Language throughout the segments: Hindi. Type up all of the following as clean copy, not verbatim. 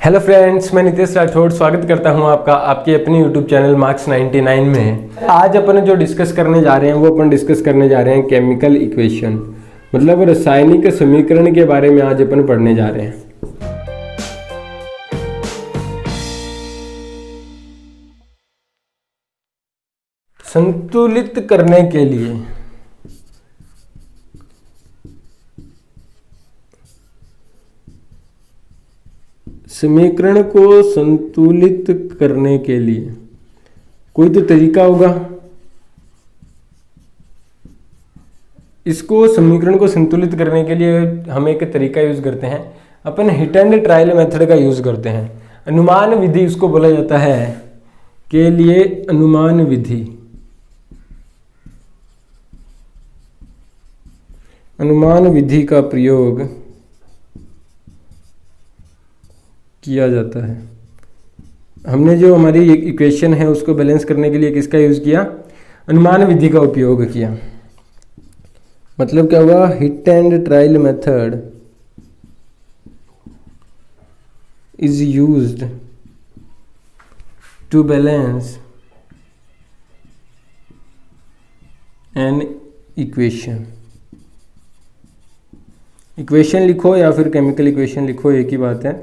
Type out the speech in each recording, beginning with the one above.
हेलो फ्रेंड्स, मैं नितेश राठौड़ स्वागत करता हूं आपका आपके अपने यूट्यूब चैनल मार्क्स 99 में। आज अपन जो डिस्कस करने जा रहे हैं वो अपन डिस्कस करने जा रहे हैं केमिकल इक्वेशन, मतलब रासायनिक समीकरण के बारे में आज अपन पढ़ने जा रहे हैं। संतुलित करने के लिए समीकरण को संतुलित करने के लिए कोई तो तरीका होगा। इसको समीकरण को संतुलित करने के लिए हम एक तरीका यूज करते हैं, अपन हिट एंड ट्रायल मेथड का यूज करते हैं। अनुमान विधि उसको बोला जाता है के लिए अनुमान विधि। अनुमान विधि का प्रयोग किया जाता है। हमने जो हमारी इक्वेशन है उसको बैलेंस करने के लिए किसका यूज किया? अनुमान विधि का उपयोग किया। मतलब क्या हुआ? Hit and trial method is used to balance an equation. Equation लिखो या फिर केमिकल इक्वेशन लिखो, एक ही बात है।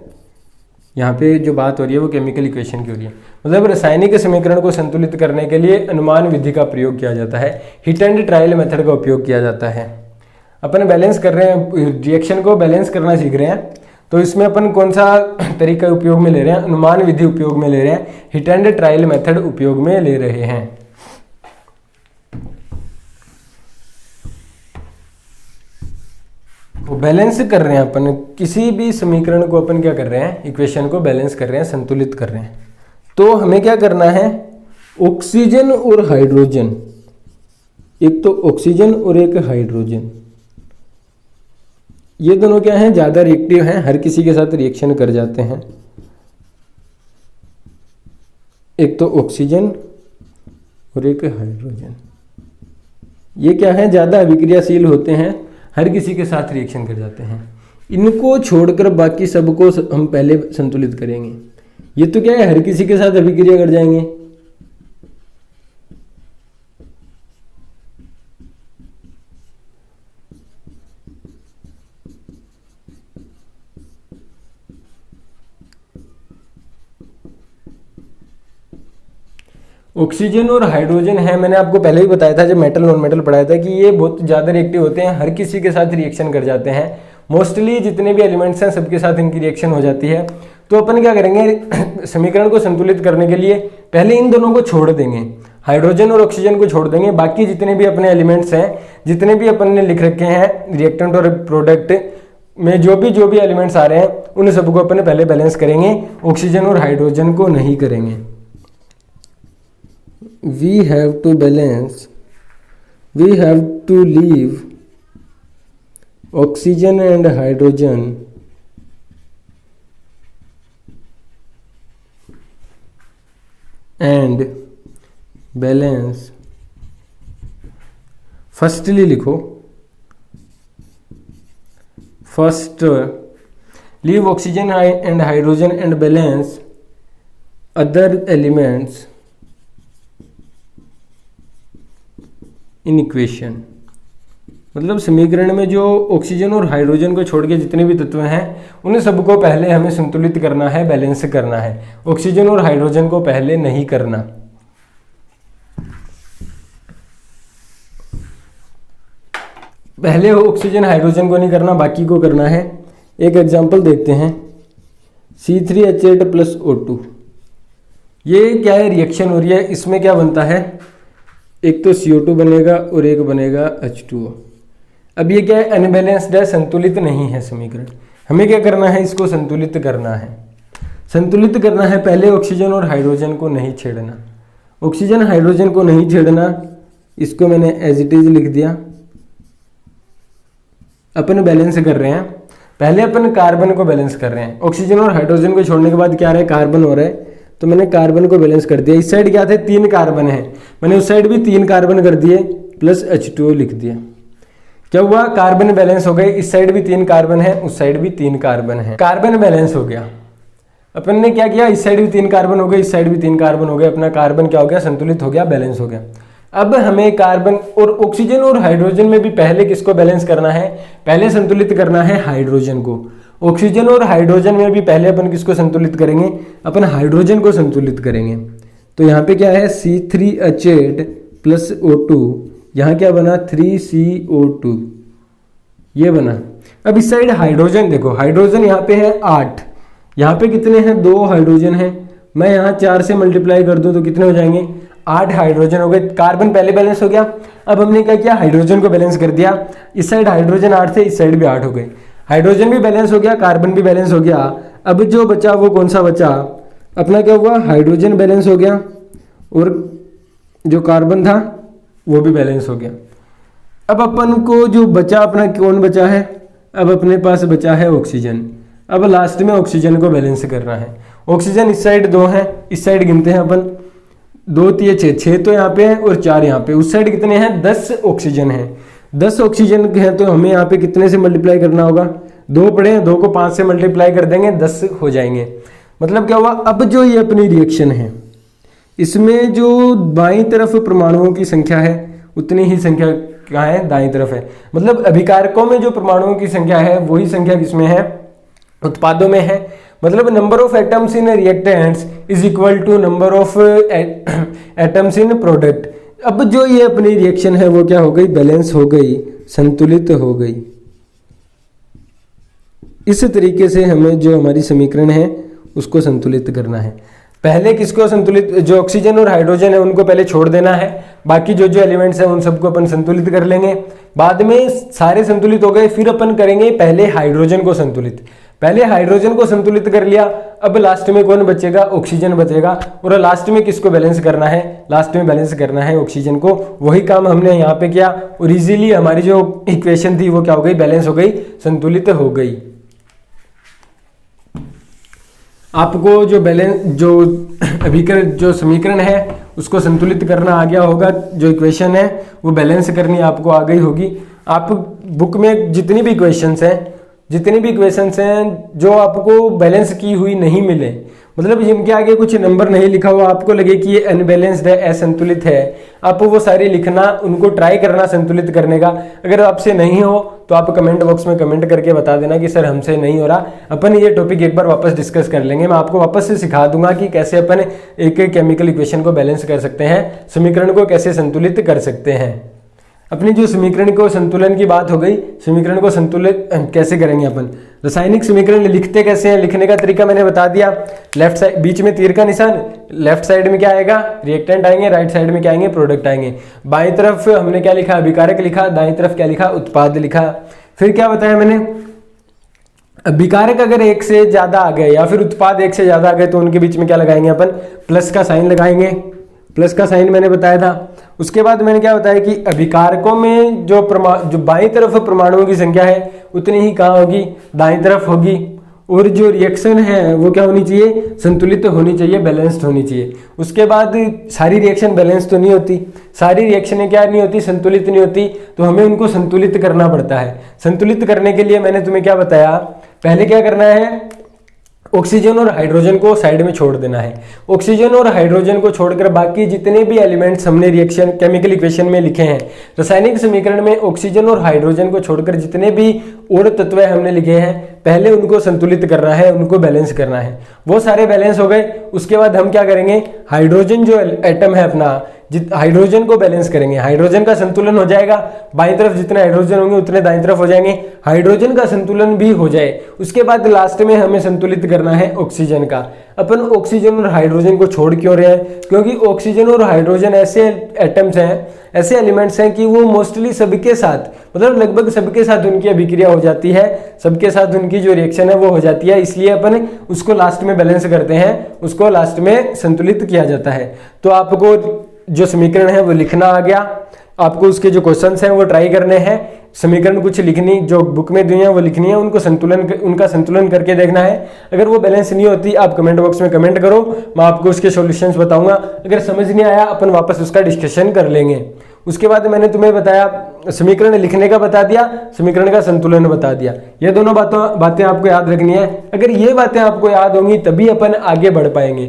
यहाँ पे जो बात हो रही है वो केमिकल इक्वेशन की हो रही है। मतलब रासायनिक समीकरण को संतुलित करने के लिए अनुमान विधि का प्रयोग किया जाता है, हिट एंड ट्रायल मेथड का उपयोग किया जाता है। अपन बैलेंस कर रहे हैं, रिएक्शन को बैलेंस करना सीख रहे हैं, तो इसमें अपन कौन सा तरीका उपयोग में ले रहे हैं? अनुमान विधि उपयोग में ले रहे हैं, हिट एंड ट्रायल मेथड उपयोग में ले रहे हैं। बैलेंस कर रहे हैं अपन किसी भी समीकरण को, अपन क्या कर रहे हैं? इक्वेशन को बैलेंस कर रहे हैं, संतुलित कर रहे हैं। तो हमें क्या करना है? ऑक्सीजन और हाइड्रोजन, एक तो ऑक्सीजन और एक हाइड्रोजन, ये दोनों क्या हैं? ज्यादा रिएक्टिव हैं, हर किसी के साथ रिएक्शन कर जाते हैं। एक तो ऑक्सीजन और एक हाइड्रोजन, ये क्या है? ज्यादा अभिक्रियाशील होते हैं, हर किसी के साथ रिएक्शन कर जाते हैं। इनको छोड़कर बाकी सबको हम पहले संतुलित करेंगे। ये तो क्या है? हर किसी के साथ अभिक्रिया कर जाएंगे। ऑक्सीजन और हाइड्रोजन है, मैंने आपको पहले ही बताया था जब मेटल नॉन मेटल पढ़ाया था कि ये बहुत ज़्यादा रिएक्टिव होते हैं, हर किसी के साथ रिएक्शन कर जाते हैं। मोस्टली जितने भी एलिमेंट्स हैं सबके साथ इनकी रिएक्शन हो जाती है। तो अपन क्या करेंगे? समीकरण को संतुलिट करने के लिए पहले इन दोनों को छोड़ देंगे, हाइड्रोजन और ऑक्सीजन को छोड़ देंगे। बाकी जितने भी अपने एलिमेंट्स हैं, जितने भी अपन ने लिख रखे हैं रिएक्टेंट और प्रोडक्ट में, जो भी एलिमेंट्स आ रहे हैं उन सबको अपन पहले बैलेंस करेंगे, ऑक्सीजन और हाइड्रोजन को नहीं करेंगे। We have to balance, we have to leave oxygen and hydrogen and balance, firstly लिखो, first leave oxygen and hydrogen and balance other elements in equation. मतलब समीकरण में जो ऑक्सीजन और हाइड्रोजन को छोड़ के जितने भी तत्व हैं उन सबको पहले हमें संतुलित करना है, बैलेंस करना है। ऑक्सीजन और हाइड्रोजन को पहले नहीं करना। पहले ऑक्सीजन हाइड्रोजन को नहीं करना, बाकी को करना है। एक एग्जांपल देखते हैं, C3H8+O2। ये क्या है? रिएक्शन हो रही है, इसमें क्या बनता है? एक तो CO2 बनेगा और एक बनेगा H2O। अब ये क्या है? अनबैलेंस्ड है, संतुलित नहीं है समीकरण। हमें क्या करना है? इसको संतुलित करना है। संतुलित करना है, पहले ऑक्सीजन और हाइड्रोजन को नहीं छेड़ना। ऑक्सीजन हाइड्रोजन को नहीं छेड़ना, इसको मैंने एज इट इज लिख दिया। अपन बैलेंस कर रहे हैं, पहले अपन कार्बन को बैलेंस कर रहे हैं। ऑक्सीजन और हाइड्रोजन को छोड़ने के बाद क्या आ रहा है? कार्बन हो रहा है, तो मैंने कार्बन को बैलेंस कर दिया। इस साइड क्या थे? 3 कार्बन है, मैंने उस साइड भी 3 कार्बन कर दिए, प्लस H2O लिख दिया। क्या हुआ? कार्बन बैलेंस हो गए। इस साइड भी 3 कार्बन है, उस साइड भी 3 कार्बन है, कार्बन बैलेंस हो गया। अपन ने क्या किया, इस साइड भी 3 कार्बन हो गए, इस साइड भी 3 कार्बन हो गए, अपना कार्बन क्या हो गया, संतुलित हो गया, बैलेंस हो गया। अब हमें कार्बन और ऑक्सीजन और हाइड्रोजन में भी पहले किसको बैलेंस करना है, पहले संतुलित करना है हाइड्रोजन को। ऑक्सीजन और हाइड्रोजन में भी पहले अपन किसको संतुलित करेंगे, अपन हाइड्रोजन को संतुलित करेंगे। तो यहाँ पे क्या है, C3H8 प्लस O2, यहाँ क्या बना 3CO2, ये बना। अब इस साइड हाइड्रोजन देखो, हाइड्रोजन यहाँ पे है 8, यहाँ पे कितने हैं, 2 हाइड्रोजन है। मैं यहाँ 4 से मल्टीप्लाई कर दूं तो कितने हो जाएंगे, 8 हाइड्रोजन हो गए। कार्बन पहले बैलेंस हो गया। अब हमने क्या किया, हाइड्रोजन को बैलेंस कर दिया। इस साइड हाइड्रोजन 8 थे, इस साइड भी 8 हो गए। हाइड्रोजन भी बैलेंस हो गया, कार्बन भी बैलेंस हो गया। अब जो बचा वो कौन सा बचा, अपना क्या हुआ, हाइड्रोजन बैलेंस हो गया और जो कार्बन था वो भी बैलेंस हो गया। अब अपन को जो बचा अपना कौन बचा है, अब अपने पास बचा है ऑक्सीजन। अब लास्ट में ऑक्सीजन को बैलेंस करना है। ऑक्सीजन इस साइड 2 है, इस साइड गिनते हैं अपन, 2 3 6 तो यहाँ पे है और 4 यहाँ पे। उस साइड कितने हैं, 10 ऑक्सीजन है। 10 ऑक्सीजन है तो हमें यहाँ पे कितने से मल्टीप्लाई करना होगा, 2 पड़े हैं, 2 को 5 से मल्टीप्लाई कर देंगे, 10 हो जाएंगे। मतलब क्या हुआ, अब जो ये अपनी रिएक्शन है इसमें जो बाईं तरफ परमाणुओं की संख्या है उतनी ही संख्या कहाँ है, दाईं तरफ है। मतलब अभिकारकों में जो परमाणुओं की संख्या है वही संख्या किसमें है, उत्पादों में है। मतलब number of atoms in reactants is equal to number of atoms in product. अब जो ये अपनी रिएक्शन है वो क्या हो गई, बैलेंस हो गई, संतुलित हो गई। इस तरीके से हमें जो हमारी समीकरण है उसको संतुलित करना है। पहले किसको संतुलित, जो ऑक्सीजन और हाइड्रोजन है उनको पहले छोड़ देना है, बाकी जो जो एलिमेंट्स हैं उन सबको अपन संतुलित कर लेंगे। बाद में सारे संतुलित हो गए, फिर अपन करेंगे पहले हाइड्रोजन को संतुलित। पहले हाइड्रोजन को संतुलित कर लिया, अब लास्ट में कौन बचेगा, ऑक्सीजन बचेगा। और लास्ट में किसको बैलेंस करना है, लास्ट में बैलेंस करना है ऑक्सीजन को। वही काम हमने यहाँ पे किया और इजीली हमारी जो इक्वेशन थी वो क्या हो गई, बैलेंस हो गई, संतुलित हो गई। आपको जो बैलेंस, जो अभिकरण, जो समीकरण है उसको संतुलित करना आ गया होगा, जो इक्वेशन है वो बैलेंस करनी आपको आ गई होगी। आप बुक में जितनी भी इक्वेशंस हैं जो आपको बैलेंस की हुई नहीं मिले, मतलब जिनके आगे कुछ नंबर नहीं लिखा हुआ, आपको लगे कि ये अनबैलेंस्ड है, असंतुलित है, आप वो सारे लिखना, उनको ट्राई करना संतुलित करने का। अगर आपसे नहीं हो तो आप कमेंट बॉक्स में कमेंट करके बता देना कि सर हमसे नहीं हो रहा। अपन ये टॉपिक एक बार वापस डिस्कस कर लेंगे। मैं आपको वापस से सिखा दूंगा कि कैसे अपन एक केमिकल इक्वेशन को बैलेंस कर सकते हैं, समीकरण को कैसे संतुलित कर सकते हैं। अपनी जो समीकरण को संतुलन की बात हो गई, समीकरण को संतुलित कैसे करेंगे अपन। रासायनिक समीकरण लिखते कैसे हैं, लिखने का तरीका मैंने बता दिया। लेफ्ट साइड बीच में तीर का निशान, लेफ्ट साइड में क्या आएगा, रिएक्टेंट आएंगे, राइट साइड में क्या आएंगे, प्रोडक्ट आएंगे। बाईं तरफ हमने क्या लिखा, अभिकारक लिखा, दाईं तरफ क्या लिखा, उत्पाद लिखा। फिर क्या बताया मैंने, अभिकारक अगर 1 से ज्यादा आ गए या फिर उत्पाद 1 से ज्यादा आ गए तो उनके बीच में क्या लगाएंगे अपन, प्लस का साइन लगाएंगे। प्लस का साइन मैंने बताया था। उसके बाद मैंने क्या बताया कि अभिकारकों में जो बाईं तरफ परमाणुओं की संख्या है उतनी ही कहाँ होगी, दाईं तरफ होगी। और जो रिएक्शन है वो क्या होनी चाहिए, संतुलित तो होनी चाहिए, बैलेंस्ड होनी चाहिए। उसके बाद सारी रिएक्शन बैलेंस तो नहीं होती, सारी रिएक्शनें क्या नहीं होती, संतुलित नहीं होती, तो हमें उनको संतुलित करना पड़ता है। संतुलित करने के लिए मैंने तुम्हें क्या बताया, पहले क्या करना है, ऑक्सीजन और हाइड्रोजन को साइड में छोड़ देना है। ऑक्सीजन और हाइड्रोजन को छोड़कर बाकी जितने भी एलिमेंट्स हमने रिएक्शन केमिकल इक्वेशन में लिखे हैं, रासायनिक समीकरण में ऑक्सीजन और हाइड्रोजन को छोड़कर जितने भी और तत्व हाइड्रोजन हमने लिखे हैं, पहले उनको संतुलित करना है, उनको बैलेंस करना है। वो सारे बैलेंस हो गए। उसके बाद हम क्या करेंगे, हाइड्रोजन जो एटम है अपना, हाइड्रोजन को बैलेंस करेंगे। हाइड्रोजन का संतुलन हो जाएगा, बाईं तरफ जितने हाइड्रोजन होंगे उतने दाईं तरफ हो जाएंगे, हाइड्रोजन का संतुलन भी हो जाए। उसके बाद लास्ट में हमें संतुलित करना है ऑक्सीजन का। अपन ऑक्सीजन और हाइड्रोजन को छोड़ क्यों रहे हैं, क्योंकि ऑक्सीजन और हाइड्रोजन ऐसे एटम्स हैं, ऐसे एलिमेंट्स हैं कि वो मोस्टली सबके साथ, मतलब लगभग सबके साथ उनकी अभिक्रिया हो जाती है, सबके साथ उनकी जो रिएक्शन है वो हो जाती है। इसलिए अपन उसको लास्ट में बैलेंस करते हैं, उसको लास्ट में संतुलित किया जाता है। तो आपको जो समीकरण है वो लिखना आ गया, आपको उसके जो क्वेश्चंस हैं वो ट्राई करने हैं। समीकरण कुछ लिखनी जो बुक में दी है वो लिखनी है, उनका संतुलन करके देखना है। अगर वो बैलेंस नहीं होती आप कमेंट बॉक्स में कमेंट करो, मैं आपको उसके सॉल्यूशंस बताऊंगा। अगर समझ नहीं आया अपन वापस उसका डिस्कशन कर लेंगे। उसके बाद मैंने तुम्हें बताया समीकरण लिखने का बता दिया, समीकरण का संतुलन बता दिया। ये दोनों बातें आपको याद रखनी है। अगर ये बातें आपको याद होंगी तभी अपन आगे बढ़ पाएंगे।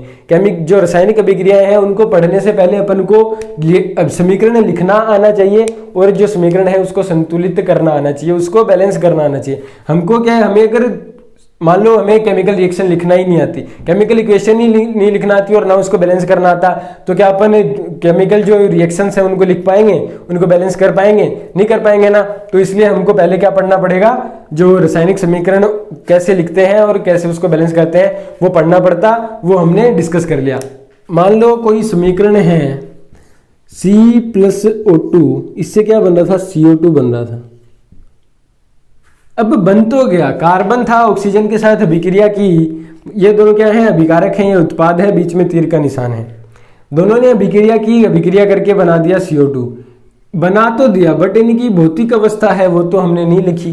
जो रासायनिक अभिक्रियाएं हैं उनको पढ़ने से पहले अपन को समीकरण लिखना आना चाहिए और जो समीकरण है उसको संतुलित करना आना चाहिए, उसको बैलेंस करना आना चाहिए। हमको क्या है, हमें अगर मान लो हमें केमिकल रिएक्शन लिखना ही नहीं आती, केमिकल इक्वेशन ही नहीं लिखना आती और ना उसको बैलेंस करना आता, तो क्या अपन केमिकल जो रिएक्शंस हैं उनको लिख पाएंगे, उनको बैलेंस कर पाएंगे? नहीं कर पाएंगे ना। तो इसलिए हमको पहले क्या पढ़ना पड़ेगा, जो रासायनिक समीकरण कैसे लिखते हैं और कैसे उसको बैलेंस करते हैं वो पढ़ना पड़ता। वो हमने डिस्कस कर लिया। मान लो कोई समीकरण है C+O2, इससे क्या बन रहा था, CO2 बन रहा था। अब बन तो गया, कार्बन था, ऑक्सीजन के साथ अभिक्रिया की, ये दोनों क्या है, अभिकारक हैं, ये उत्पाद है, बीच में तीर का निशान है। दोनों ने अभिक्रिया की, अभिक्रिया करके बना दिया CO2। बना तो दिया बट इनकी भौतिक अवस्था है वो तो हमने नहीं लिखी।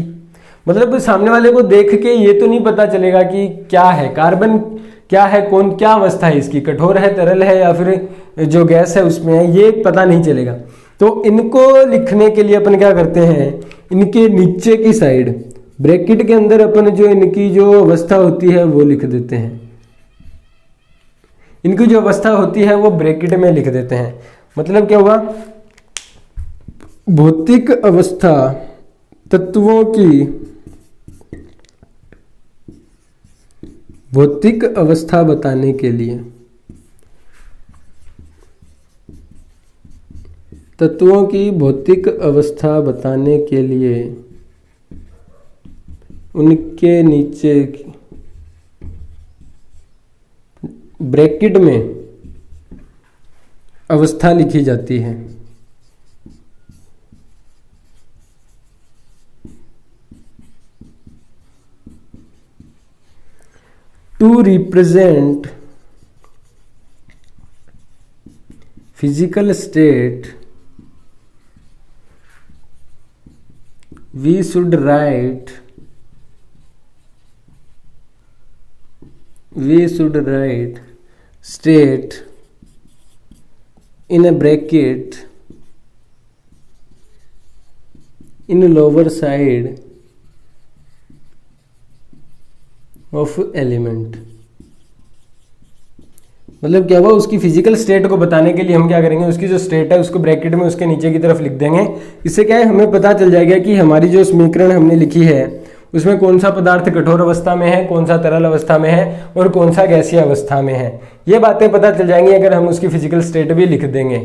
मतलब सामने वाले को देख के ये तो नहीं पता चलेगा कि क्या है, कार्बन क्या है, क्या अवस्था है इसकी, कठोर है, तरल है या फिर जो गैस है उसमें है, ये पता नहीं चलेगा। तो इनको लिखने के लिए अपन क्या करते हैं, इनके नीचे की साइड ब्रैकेट के अंदर अपन जो इनकी जो अवस्था होती है वो लिख देते हैं। इनकी जो अवस्था होती है वो ब्रैकेट में लिख देते हैं। मतलब क्या हुआ, भौतिक अवस्था तत्वों की भौतिक अवस्था बताने के लिए, तत्वों की भौतिक अवस्था बताने के लिए उनके नीचे ब्रैकेट में अवस्था लिखी जाती है। To represent physical state we should write state in a bracket in lower side of element। मतलब क्या हुआ, उसकी फिजिकल स्टेट को बताने के लिए हम क्या करेंगे, उसकी जो स्टेट है उसको ब्रैकेट में उसके नीचे की तरफ लिख देंगे। इससे क्या है, हमें पता चल जाएगा कि हमारी जो समीकरण हमने लिखी है उसमें कौन सा पदार्थ कठोर अवस्था में है, कौन सा तरल अवस्था में है और कौन सा गैसीय अवस्था में है। ये बातें पता चल जाएंगी अगर हम उसकी फिजिकल स्टेट भी लिख देंगे।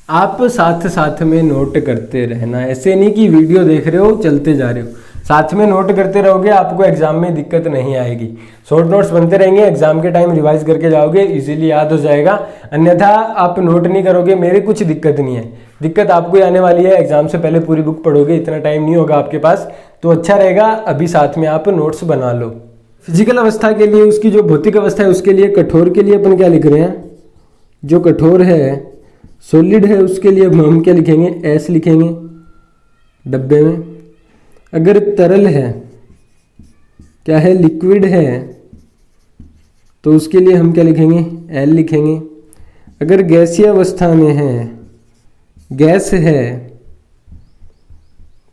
आप साथ साथ में नोट करते रहना, ऐसे नहीं कि वीडियो देख रहे हो चलते जा रहे हो, साथ में नोट करते रहोगे, आपको एग्जाम में दिक्कत नहीं आएगी। शॉर्ट नोट्स बनते रहेंगे, एग्जाम के टाइम रिवाइज करके जाओगे, इजीली याद हो जाएगा। अन्यथा आप नोट नहीं करोगे, मेरे कुछ दिक्कत नहीं है, दिक्कत आपको ही आने वाली है। एग्जाम से पहले पूरी बुक पढ़ोगे, इतना टाइम नहीं होगा आपके पास, तो अच्छा रहेगा अभी साथ में आप नोट्स बना लो। फिजिकल अवस्था के लिए, उसकी जो भौतिक अवस्था है उसके लिए, कठोर के लिए अपन क्या लिख रहे हैं, जो कठोर है, सॉलिड है, उसके लिए हम क्या लिखेंगे, एस लिखेंगे डब्बे में। अगर तरल है, क्या है, लिक्विड है, तो उसके लिए हम क्या लिखेंगे, एल लिखेंगे। अगर गैसीय अवस्था में है, गैस है,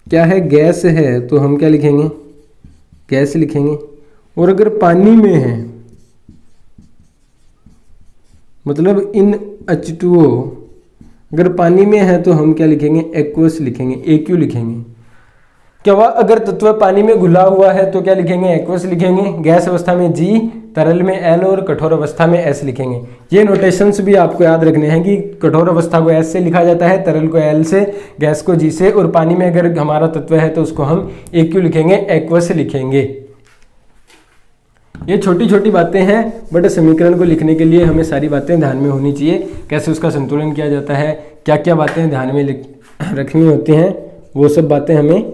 क्या है, गैस है, तो हम क्या लिखेंगे, गैस लिखेंगे। और अगर पानी में है, मतलब इन H2O, अगर पानी में है तो हम क्या लिखेंगे, एक्वस लिखेंगे, AQ लिखेंगे। क्या हुआ, अगर तत्व पानी में घुला हुआ है तो क्या लिखेंगे, एक्वस लिखेंगे। गैस अवस्था में G, तरल में L और कठोर अवस्था में S लिखेंगे। ये नोटेशंस भी आपको याद रखने हैं कि कठोर अवस्था को S से लिखा जाता है, तरल को L से, गैस को G से, और पानी में अगर हमारा तत्व है तो उसको हम AQ लिखेंगे, एक्वस लिखेंगे। ये छोटी छोटी बातें हैं, बट समीकरण को लिखने के लिए हमें सारी बातें ध्यान में होनी चाहिए। कैसे उसका संतुलन किया जाता है, क्या क्या बातें ध्यान में रखनी होती हैं, वो सब बातें हमें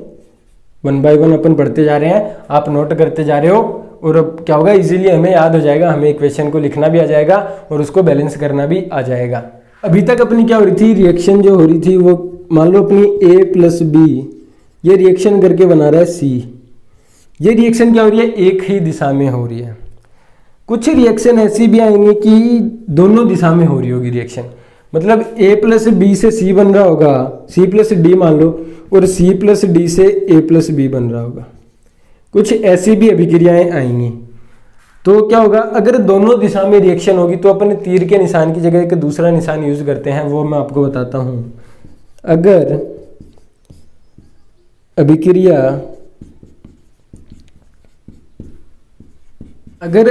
1 बाय 1 अपन पढ़ते जा रहे हैं, आप नोट करते जा रहे हो, और अब क्या होगा, इजीली हमें याद हो जाएगा, हमें इक्वेशन को लिखना भी आ जाएगा और उसको बैलेंस करना भी आ जाएगा। अभी तक अपनी क्या हो रही थी, रिएक्शन जो हो रही थी वो, मान लो अपनी A+B ये रिएक्शन करके बना रहा है C। ये रिएक्शन क्या हो रही है, एक ही दिशा में हो रही है। कुछ रिएक्शन ऐसी भी आएंगी कि दोनों दिशा में हो रही होगी रिएक्शन। मतलब A प्लस बी से C बन रहा होगा, C प्लस डी मान लो, और C प्लस डी से A प्लस बी बन रहा होगा। कुछ ऐसी भी अभिक्रियाएं आएंगी। तो क्या होगा, अगर दोनों दिशा में रिएक्शन होगी तो अपन तीर के निशान की जगह एक दूसरा निशान यूज करते हैं, वो मैं आपको बताता हूं। अगर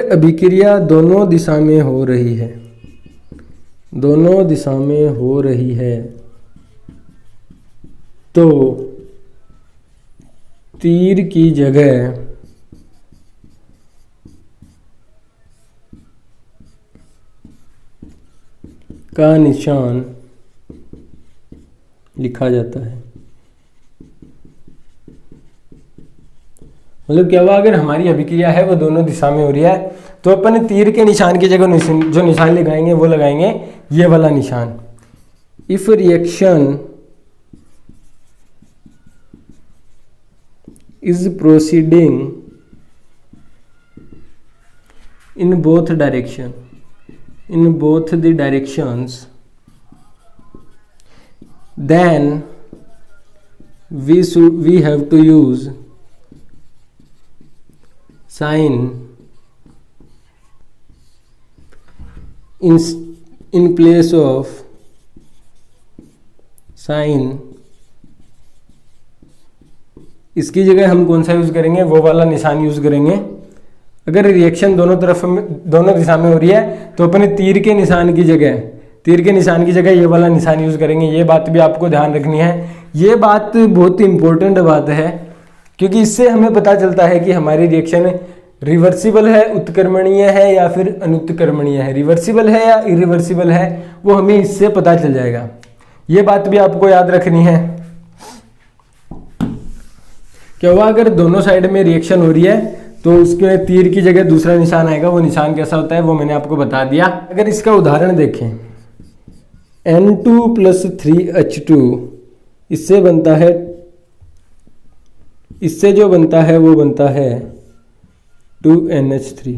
अभिक्रिया दोनों दिशा में हो रही है, दोनों दिशा में हो रही है, तो तीर की जगह का निशान लिखा जाता है। मतलब क्या हुआ, अगर हमारी अभिक्रिया है वो दोनों दिशा में हो रही है तो अपन तीर के निशान की जगह जो निशान लगाएंगे वो लगाएंगे ये वाला निशान। If reaction is proceeding in both direction, in both the directions, then we have to use sign in place of sign। इसकी जगह हम कौन सा यूज करेंगे, वो वाला निशान यूज करेंगे। अगर रिएक्शन दोनों दिशा में हो रही है तो अपने तीर के निशान की जगह ये वाला निशान यूज करेंगे। ये बात भी आपको ध्यान रखनी है। ये बात बहुत इंपॉर्टेंट बात है, क्योंकि इससे हमें पता चलता है कि हमारी रिएक्शन रिवर्सिबल है, उत्क्रमणीय है या फिर अनुत्क्रमणीय है, रिवर्सिबल है या इरिवर्सिबल है, वो हमें इससे पता चल जाएगा। ये बात भी आपको याद रखनी है। क्या हुआ, अगर दोनों साइड में रिएक्शन हो रही है तो उसके तीर की जगह दूसरा निशान आएगा। वो निशान कैसा होता है वो मैंने आपको बता दिया। अगर इसका उदाहरण देखें, N2 + 3H2, इससे जो बनता है वो बनता है 2NH3।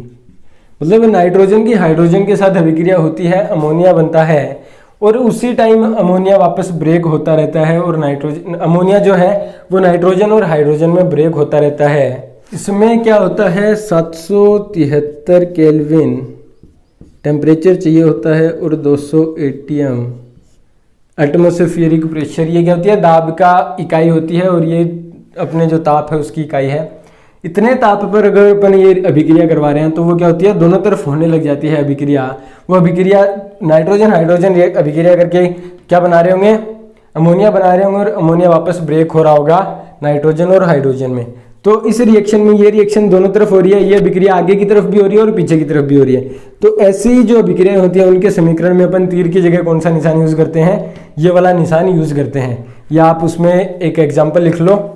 मतलब नाइट्रोजन की हाइड्रोजन के साथ अभिक्रिया होती है, अमोनिया बनता है, और उसी टाइम अमोनिया वापस ब्रेक होता रहता है, और अमोनिया जो है वो नाइट्रोजन और हाइड्रोजन में ब्रेक होता रहता है। इसमें क्या होता है, 773 केल्विन टेम्परेचर चाहिए होता है और 200 ATM एटमॉस्फेरिक प्रेशर। ये क्या होती है, दाब का इकाई होती है, और ये अपने जो ताप है उसकी इकाई है। इतने ताप पर अगर अपन ये अभिक्रिया करवा रहे हैं तो वो क्या होती है, दोनों तरफ होने लग जाती है अभिक्रिया। वो अभिक्रिया नाइट्रोजन हाइड्रोजन अभिक्रिया करके क्या बना रहे होंगे, अमोनिया बना रहे होंगे, और अमोनिया वापस ब्रेक हो रहा होगा नाइट्रोजन और हाइड्रोजन में। तो इस रिएक्शन में ये रिएक्शन दोनों तरफ हो रही है, ये अभिक्रिया आगे की तरफ भी हो रही है और पीछे की तरफ भी हो रही है। तो ऐसी जो अभिक्रियाएं होती हैं उनके समीकरण में अपन तीर की जगह कौन सा निशान यूज करते हैं, ये वाला निशान यूज करते हैं। या आप उसमें एक एग्जाम्पल लिख लो।